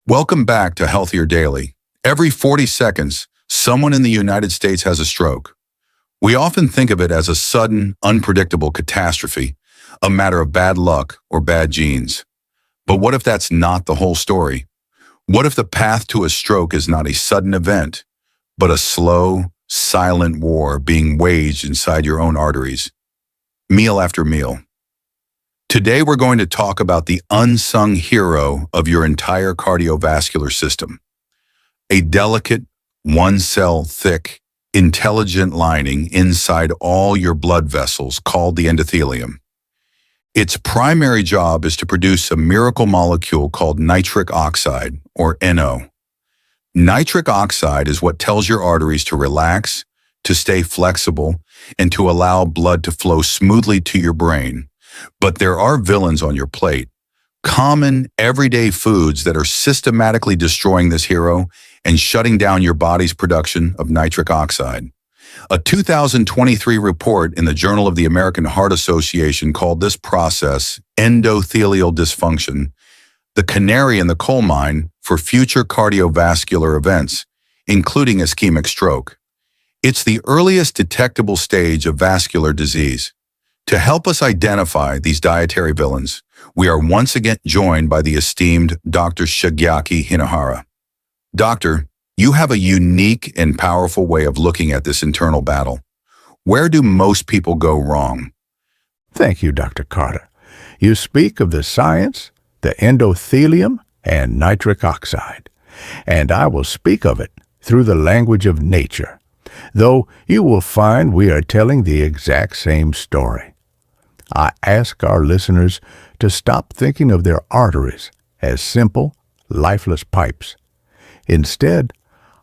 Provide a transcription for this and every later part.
Welcome back to Healthier Daily. Every 40 seconds, someone in the United States has a stroke. We often think of it as a sudden, unpredictable catastrophe, a matter of bad luck or bad genes. But what if that's not the whole story? What if the path to a stroke is not a sudden event, but a slow, silent war being waged inside your own arteries, meal after meal? Today, we're going to talk about the unsung hero of your entire cardiovascular system, a delicate, one-cell thick, intelligent lining inside all your blood vessels called the endothelium. Its primary job is to produce a miracle molecule called nitric oxide, or NO. Nitric oxide is what tells your arteries to relax, to stay flexible, and to allow blood to flow smoothly to your brain. But there are villains on your plate, common, everyday foods that are systematically destroying this hero and shutting down your body's production of nitric oxide. A 2023 report in the Journal of the American Heart Association called this process endothelial dysfunction, the canary in the coal mine for future cardiovascular events, including ischemic stroke. It's the earliest detectable stage of vascular disease. To help us identify these dietary villains, we are once again joined by the esteemed Dr. Shigeaki Hinahara. Doctor, you have a unique and powerful way of looking at this internal battle. Where do most people go wrong? Thank you, Dr. Carter. You speak of the science, the endothelium, and nitric oxide, and I will speak of it through the language of nature, though you will find we are telling the exact same story. I ask our listeners to stop thinking of their arteries as simple, lifeless pipes. Instead,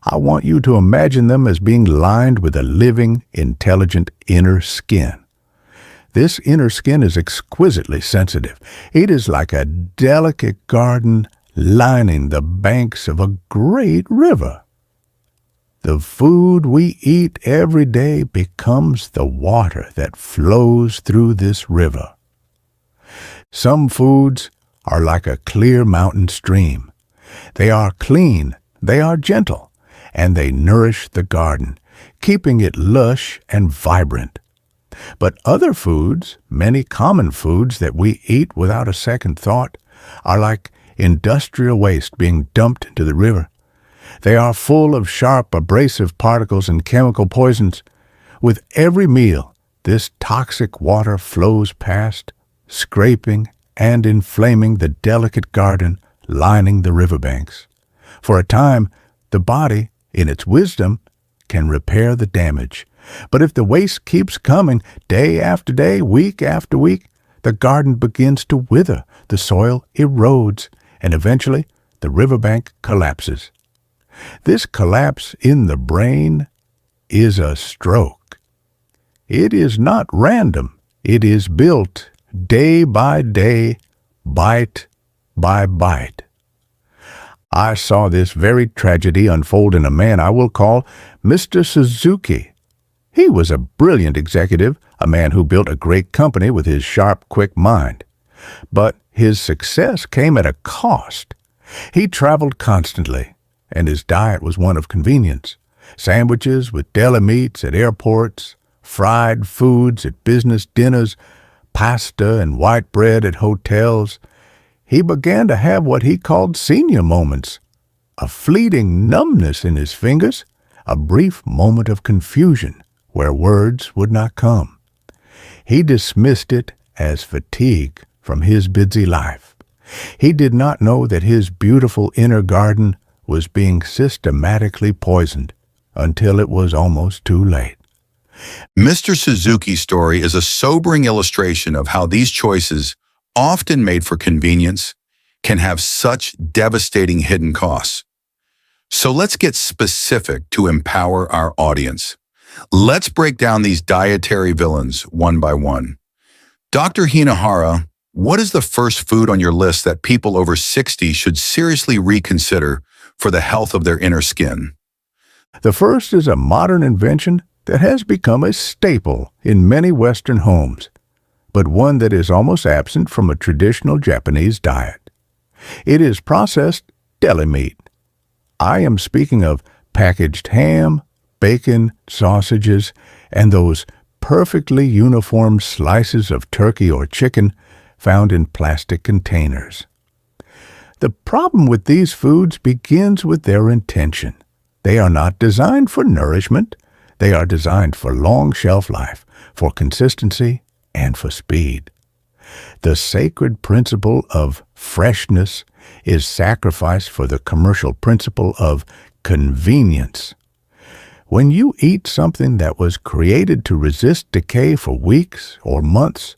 I want you to imagine them as being lined with a living, intelligent inner skin. This inner skin is exquisitely sensitive. It is like a delicate garden lining the banks of a great river. The food we eat every day becomes the water that flows through this river. Some foods are like a clear mountain stream. They are clean, they are gentle, and they nourish the garden, keeping it lush and vibrant. But other foods, many common foods that we eat without a second thought, are like industrial waste being dumped into the river. They are full of sharp, abrasive particles and chemical poisons. With every meal, this toxic water flows past, scraping and inflaming the delicate garden lining the riverbanks. For a time, the body, in its wisdom, can repair the damage. But if the waste keeps coming day after day, week after week, the garden begins to wither, the soil erodes, and eventually the riverbank collapses. This collapse in the brain is a stroke. It is not random. It is built day by day, bite by bite. I saw this very tragedy unfold in a man I will call Mr. Suzuki. He was a brilliant executive, a man who built a great company with his sharp, quick mind. But his success came at a cost. He traveled constantly, and his diet was one of convenience. Sandwiches with deli meats at airports, fried foods at business dinners, pasta and white bread at hotels. He began to have what he called senior moments, a fleeting numbness in his fingers, a brief moment of confusion where words would not come. He dismissed it as fatigue from his busy life. He did not know that his beautiful inner garden was being systematically poisoned until it was almost too late. Mr. Suzuki's story is a sobering illustration of how these choices, often made for convenience, can have such devastating hidden costs. So let's get specific to empower our audience. Let's break down these dietary villains one by one. Dr. Hinahara, what is the first food on your list that people over 60 should seriously reconsider for the health of their inner skin? The first is a modern invention that has become a staple in many Western homes, but one that is almost absent from a traditional Japanese diet. It is processed deli meat. I am speaking of packaged ham, bacon, sausages, and those perfectly uniform slices of turkey or chicken found in plastic containers. The problem with these foods begins with their intention. They are not designed for nourishment. They are designed for long shelf life, for consistency, and for speed. The sacred principle of freshness is sacrificed for the commercial principle of convenience. When you eat something that was created to resist decay for weeks or months,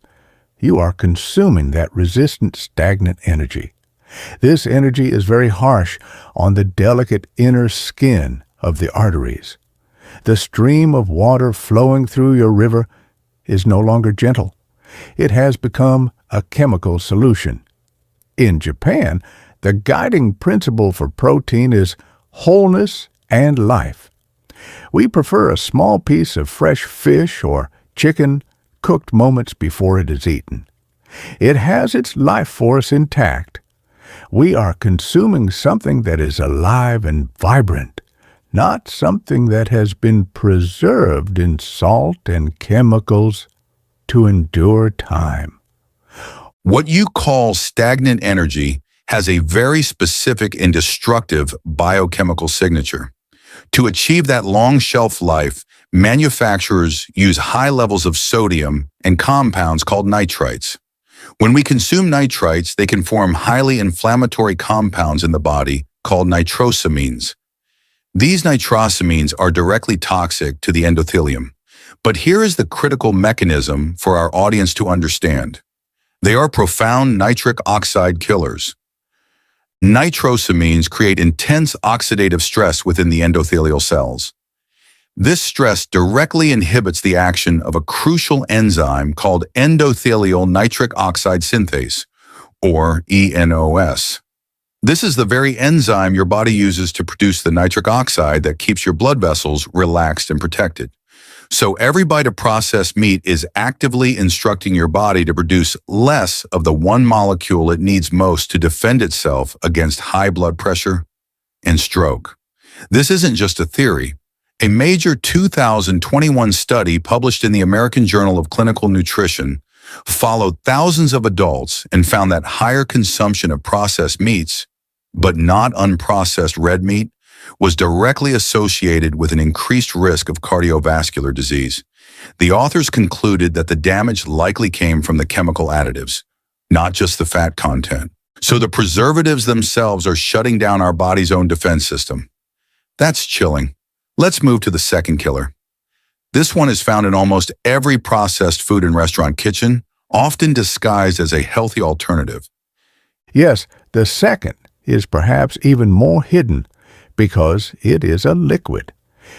you are consuming that resistant, stagnant energy. This energy is very harsh on the delicate inner skin of the arteries. The stream of water flowing through your river is no longer gentle. It has become a chemical solution. In Japan, the guiding principle for protein is wholeness and life. We prefer a small piece of fresh fish or chicken cooked moments before it is eaten. It has its life force intact. We are consuming something that is alive and vibrant, not something that has been preserved in salt and chemicals to endure time. What you call stagnant energy has a very specific and destructive biochemical signature. To achieve that long shelf life, manufacturers use high levels of sodium and compounds called nitrites. When we consume nitrites, they can form highly inflammatory compounds in the body called nitrosamines. These nitrosamines are directly toxic to the endothelium. But here is the critical mechanism for our audience to understand. They are profound nitric oxide killers. Nitrosamines create intense oxidative stress within the endothelial cells. This stress directly inhibits the action of a crucial enzyme called endothelial nitric oxide synthase, or ENOS. This is the very enzyme your body uses to produce the nitric oxide that keeps your blood vessels relaxed and protected. So every bite of processed meat is actively instructing your body to produce less of the one molecule it needs most to defend itself against high blood pressure and stroke. This isn't just a theory. A major 2021 study published in the American Journal of Clinical Nutrition followed thousands of adults and found that higher consumption of processed meats, but not unprocessed red meat, was directly associated with an increased risk of cardiovascular disease. The authors concluded that the damage likely came from the chemical additives, not just the fat content. So the preservatives themselves are shutting down our body's own defense system. That's chilling. Let's move to the second killer. This one is found in almost every processed food and restaurant kitchen, often disguised as a healthy alternative. Yes, the second is perhaps even more hidden because it is a liquid.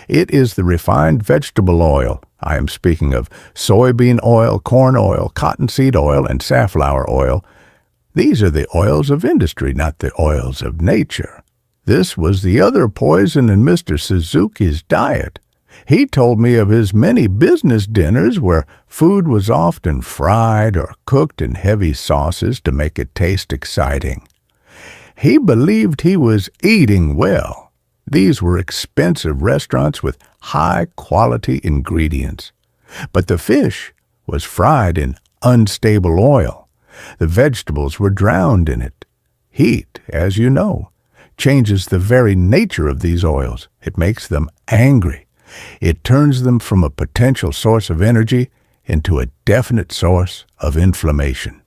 It is the refined vegetable oil. I am speaking of soybean oil, corn oil, cottonseed oil, and safflower oil. These are the oils of industry, not the oils of nature. This was the other poison in Mr. Suzuki's diet. He told me of his many business dinners where food was often fried or cooked in heavy sauces to make it taste exciting. He believed he was eating well. These were expensive restaurants with high-quality ingredients. But the fish was fried in unstable oil. The vegetables were drowned in it. Heat, as you know, changes the very nature of these oils. It makes them angry. It turns them from a potential source of energy into a definite source of inflammation.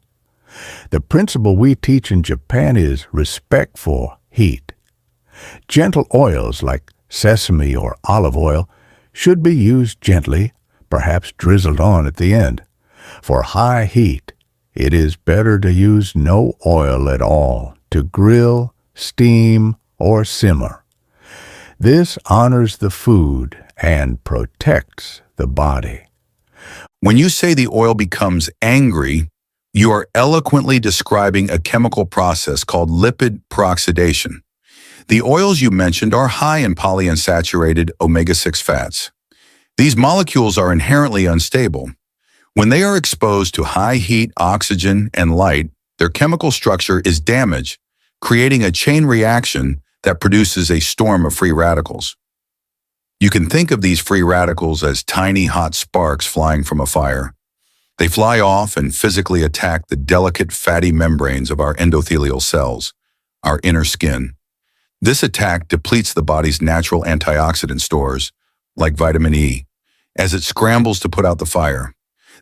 The principle we teach in Japan is respect for heat. Gentle oils like sesame or olive oil should be used gently, perhaps drizzled on at the end. For high heat, it is better to use no oil at all to grill, steam, or simmer. This honors the food and protects the body. When you say the oil becomes angry, you are eloquently describing a chemical process called lipid peroxidation. The oils you mentioned are high in polyunsaturated omega-6 fats. These molecules are inherently unstable. When they are exposed to high heat, oxygen, and light, their chemical structure is damaged, creating a chain reaction that produces a storm of free radicals. You can think of these free radicals as tiny hot sparks flying from a fire. They fly off and physically attack the delicate fatty membranes of our endothelial cells, our inner skin. This attack depletes the body's natural antioxidant stores, like vitamin E, as it scrambles to put out the fire.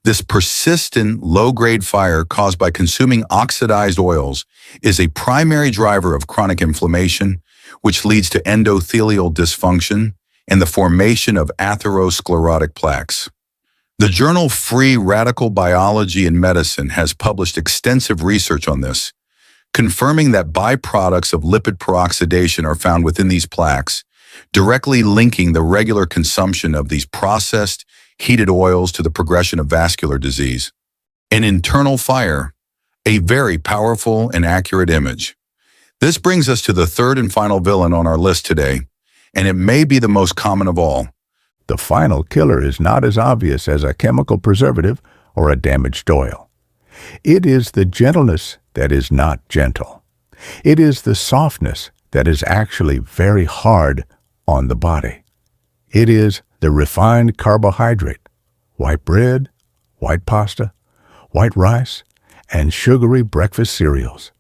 This persistent, low-grade fire caused by consuming oxidized oils is a primary driver of chronic inflammation, which leads to endothelial dysfunction and the formation of atherosclerotic plaques. The journal Free Radical Biology and Medicine has published extensive research on this, confirming that byproducts of lipid peroxidation are found within these plaques, directly linking the regular consumption of these processed, heated oils to the progression of vascular disease. An internal fire, a very powerful and accurate image. This brings us to the third and final villain on our list today, and it may be the most common of all. The final killer is not as obvious as a chemical preservative or a damaged oil. It is the gentleness that is not gentle. It is the softness that is actually very hard on the body. It is the refined carbohydrate, white bread, white pasta, white rice, and sugary breakfast cereals.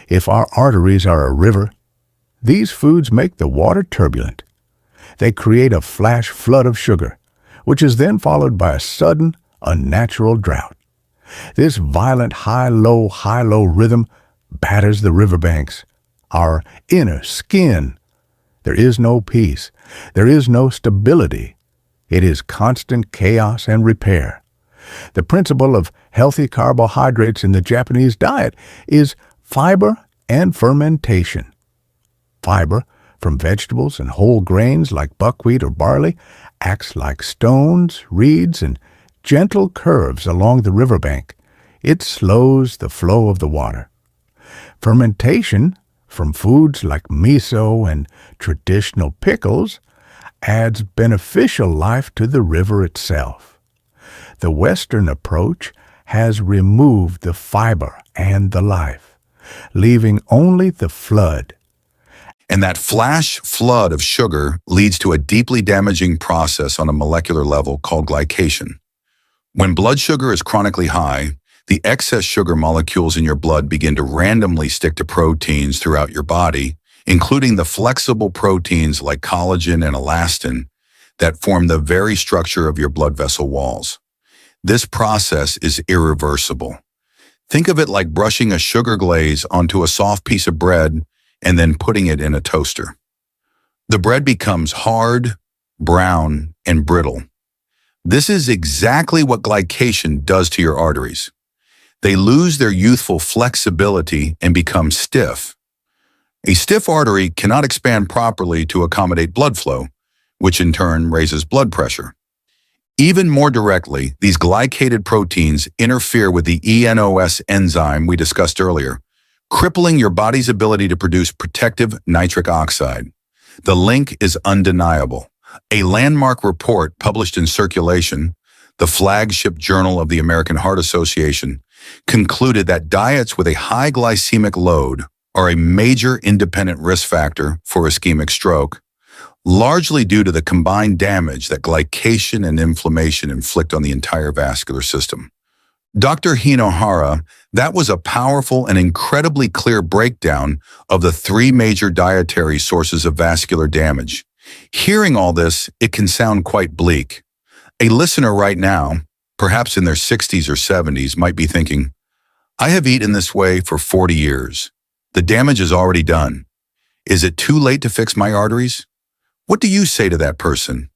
If our arteries are a river, these foods make the water turbulent. They create a flash flood of sugar, which is then followed by a sudden, unnatural drought. This violent high-low rhythm batters the riverbanks, our inner skin. There is no peace. There is no stability. It is constant chaos and repair. The principle of healthy carbohydrates in the Japanese diet is fiber and fermentation. Fiber from vegetables and whole grains like buckwheat or barley acts like stones, reeds, and gentle curves along the riverbank. It slows the flow of the water. Fermentation from foods like miso and traditional pickles adds beneficial life to the river itself. The Western approach has removed the fiber and the life, leaving only the flood. And that flash flood of sugar leads to a deeply damaging process on a molecular level called glycation. When blood sugar is chronically high, the excess sugar molecules in your blood begin to randomly stick to proteins throughout your body, including the flexible proteins like collagen and elastin that form the very structure of your blood vessel walls. This process is irreversible. Think of it like brushing a sugar glaze onto a soft piece of bread and then putting it in a toaster. The bread becomes hard, brown, and brittle. This is exactly what glycation does to your arteries. They lose their youthful flexibility and become stiff. A stiff artery cannot expand properly to accommodate blood flow, which in turn raises blood pressure. Even more directly, these glycated proteins interfere with the ENOS enzyme we discussed earlier, crippling your body's ability to produce protective nitric oxide. The link is undeniable. A landmark report published in Circulation, the flagship journal of the American Heart Association, concluded that diets with a high glycemic load are a major independent risk factor for ischemic stroke, largely due to the combined damage that glycation and inflammation inflict on the entire vascular system. Dr. Hinohara, that was a powerful and incredibly clear breakdown of the three major dietary sources of vascular damage. Hearing all this, it can sound quite bleak. A listener right now, perhaps in their 60s or 70s, might be thinking, I have eaten this way for 40 years. The damage is already done. Is it too late to fix my arteries? What do you say to that person?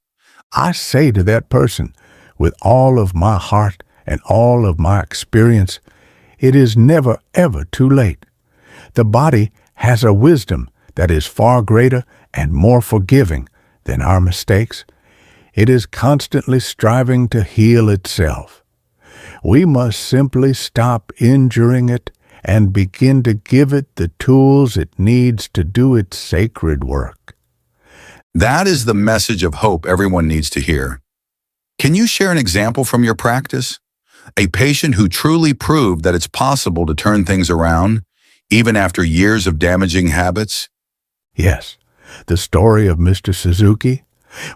I say to that person, with all of my heart and all of my experience, it is never, ever too late. The body has a wisdom that is far greater and more forgiving than our mistakes. It is constantly striving to heal itself. We must simply stop injuring it and begin to give it the tools it needs to do its sacred work. That is the message of hope everyone needs to hear. Can you share an example from your practice? A patient who truly proved that it's possible to turn things around, even after years of damaging habits? Yes, the story of Mr. Suzuki.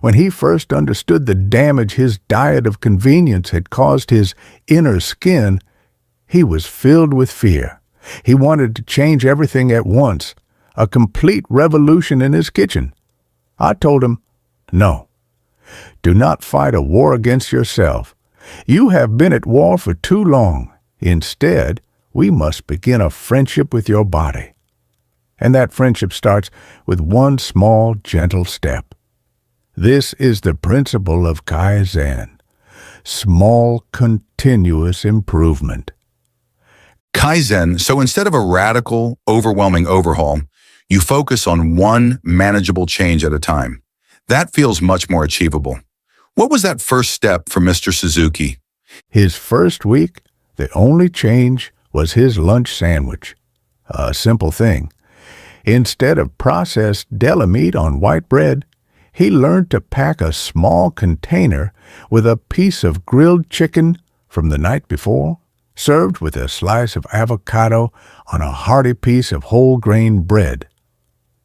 When he first understood the damage his diet of convenience had caused his inner skin, he was filled with fear. He wanted to change everything at once, a complete revolution in his kitchen. I told him, no, do not fight a war against yourself. You have been at war for too long. Instead, we must begin a friendship with your body. And that friendship starts with one small, gentle step. This is the principle of Kaizen, small, continuous improvement. Kaizen, so instead of a radical, overwhelming overhaul, you focus on one manageable change at a time. That feels much more achievable. What was that first step for Mr. Suzuki? His first week, the only change was his lunch sandwich. A simple thing. Instead of processed deli meat on white bread, he learned to pack a small container with a piece of grilled chicken from the night before, served with a slice of avocado on a hearty piece of whole grain bread.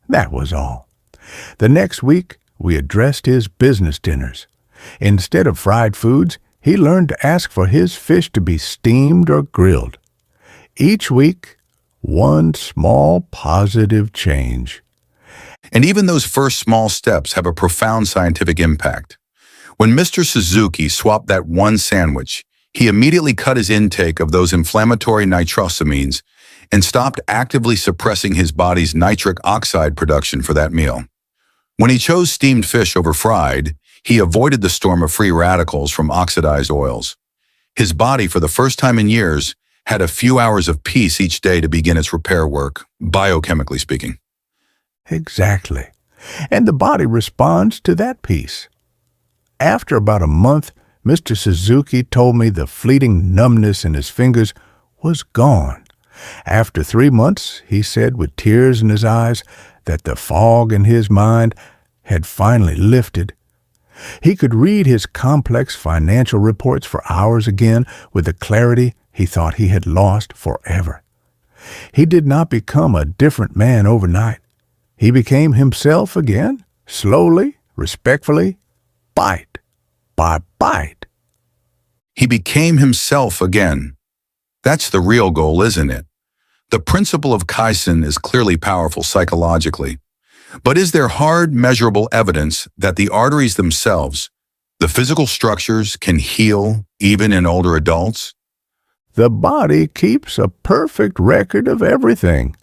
That was all. The next week, we addressed his business dinners. Instead of fried foods, he learned to ask for his fish to be steamed or grilled. Each week, one small positive change. And even those first small steps have a profound scientific impact. When Mr. Suzuki swapped that one sandwich, he immediately cut his intake of those inflammatory nitrosamines and stopped actively suppressing his body's nitric oxide production for that meal. When he chose steamed fish over fried, he avoided the storm of free radicals from oxidized oils. His body, for the first time in years, had a few hours of peace each day to begin its repair work, biochemically speaking. Exactly. And the body responds to that peace. After about a month, Mr. Suzuki told me the fleeting numbness in his fingers was gone. After 3 months, he said with tears in his eyes that the fog in his mind had finally lifted. He could read his complex financial reports for hours again with the clarity he thought he had lost forever. He did not become a different man overnight. He became himself again, slowly, respectfully, bite by bite. He became himself again. That's the real goal, isn't it? The principle of Kaizen is clearly powerful psychologically. But is there hard, measurable evidence that the arteries themselves, the physical structures, can heal even in older adults? The body keeps a perfect record of everything.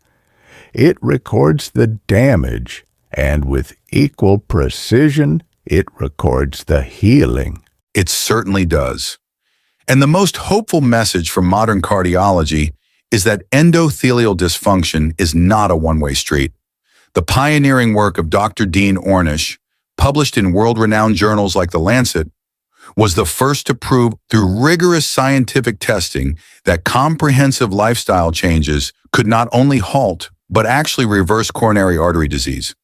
It records the damage, and with equal precision, it records the healing. It certainly does. And the most hopeful message from modern cardiology is that endothelial dysfunction is not a one-way street. The pioneering work of Dr. Dean Ornish, published in world-renowned journals like The Lancet, was the first to prove through rigorous scientific testing that comprehensive lifestyle changes could not only halt, but actually reverse coronary artery disease.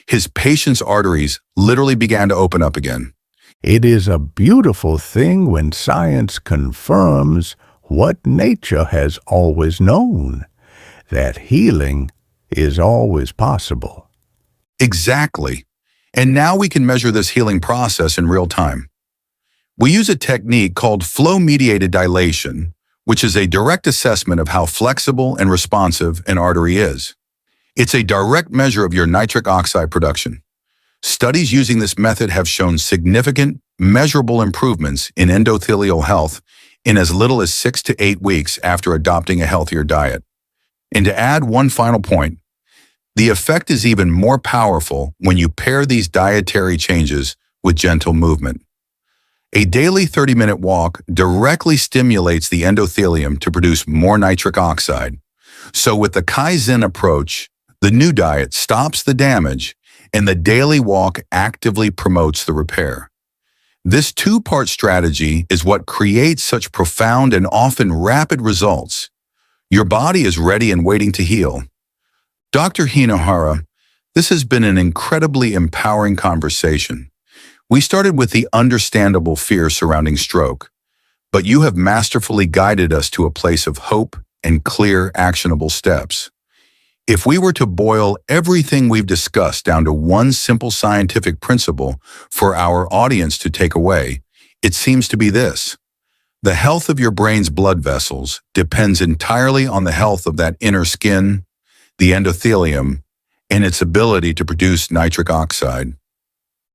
His patients' arteries literally began to open up again. It is a beautiful thing when science confirms what nature has always known, that healing is always possible. Exactly. And now we can measure this healing process in real time. We use a technique called flow-mediated dilation, which is a direct assessment of how flexible and responsive an artery is. It's a direct measure of your nitric oxide production. Studies using this method have shown significant, measurable improvements in endothelial health in as little as 6 to 8 weeks after adopting a healthier diet. And to add one final point, the effect is even more powerful when you pair these dietary changes with gentle movement. A daily 30-minute walk directly stimulates the endothelium to produce more nitric oxide. So with the Kaizen approach, the new diet stops the damage and the daily walk actively promotes the repair. This two-part strategy is what creates such profound and often rapid results. Your body is ready and waiting to heal. Dr. Hinohara, this has been an incredibly empowering conversation. We started with the understandable fear surrounding stroke, but you have masterfully guided us to a place of hope and clear, actionable steps. If we were to boil everything we've discussed down to one simple scientific principle for our audience to take away, it seems to be this. The health of your brain's blood vessels depends entirely on the health of that inner skin, the endothelium, and its ability to produce nitric oxide.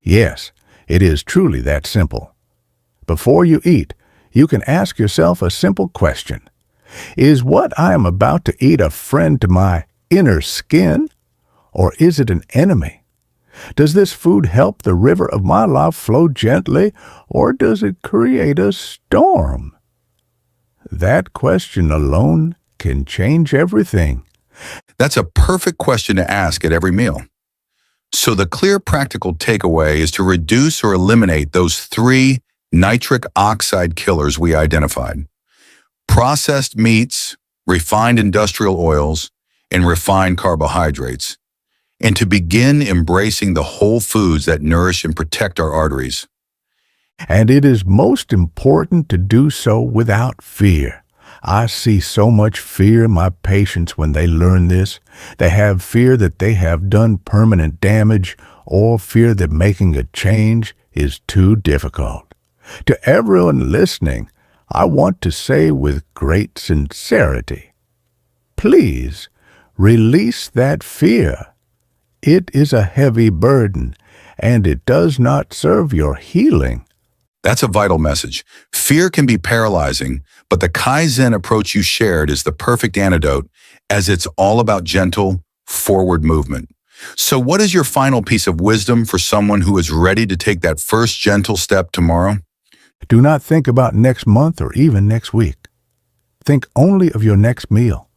Yes, it is truly that simple. Before you eat, you can ask yourself a simple question. Is what I am about to eat a friend to my inner skin, or is it an enemy? Does this food help the river of my life flow gently, or does it create a storm? That question alone can change everything. That's a perfect question to ask at every meal. So the clear practical takeaway is to reduce or eliminate those 3 nitric oxide killers we identified: processed meats, refined industrial oils, and refined carbohydrates, and to begin embracing the whole foods that nourish and protect our arteries. And it is most important to do so without fear. I see so much fear in my patients when they learn this. They have fear that they have done permanent damage, or fear that making a change is too difficult. To everyone listening, I want to say with great sincerity, please release that fear. It is a heavy burden, and it does not serve your healing. That's a vital message. Fear can be paralyzing, but the Kaizen approach you shared is the perfect antidote, as it's all about gentle, forward movement. So what is your final piece of wisdom for someone who is ready to take that first gentle step tomorrow? Do not think about next month or even next week. Think only of your next meal.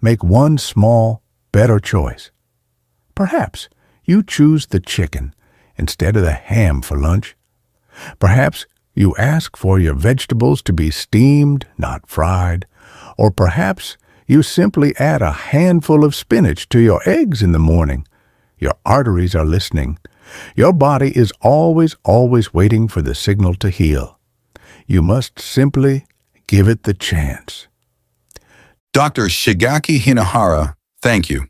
Make one small, better choice. Perhaps you choose the chicken instead of the ham for lunch. Perhaps you ask for your vegetables to be steamed, not fried. Or perhaps you simply add a handful of spinach to your eggs in the morning. Your arteries are listening. Your body is always waiting for the signal to heal. You must simply give it the chance. Dr. Shigaki Hinahara, thank you.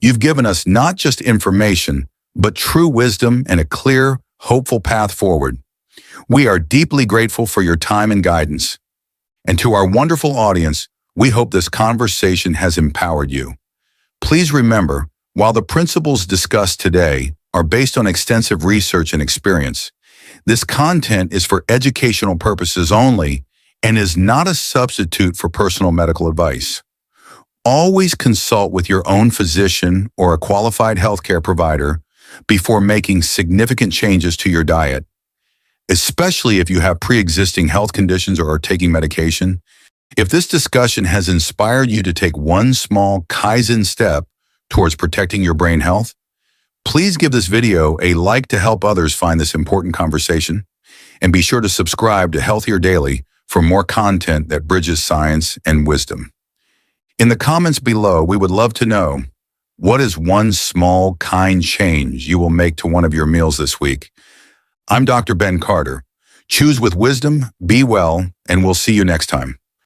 You've given us not just information, but true wisdom and a clear, hopeful path forward. We are deeply grateful for your time and guidance. And to our wonderful audience, we hope this conversation has empowered you. Please remember, while the principles discussed today are based on extensive research and experience, this content is for educational purposes only and is not a substitute for personal medical advice. Always consult with your own physician or a qualified healthcare provider before making significant changes to your diet, especially if you have pre-existing health conditions or are taking medication. If this discussion has inspired you to take one small Kaizen step towards protecting your brain health, please give this video a like to help others find this important conversation, and be sure to subscribe to Healthier Daily for more content that bridges science and wisdom. In the comments below, we would love to know, what is one small, kind change you will make to one of your meals this week? I'm Dr. Ben Carter. Choose with wisdom, be well, and we'll see you next time.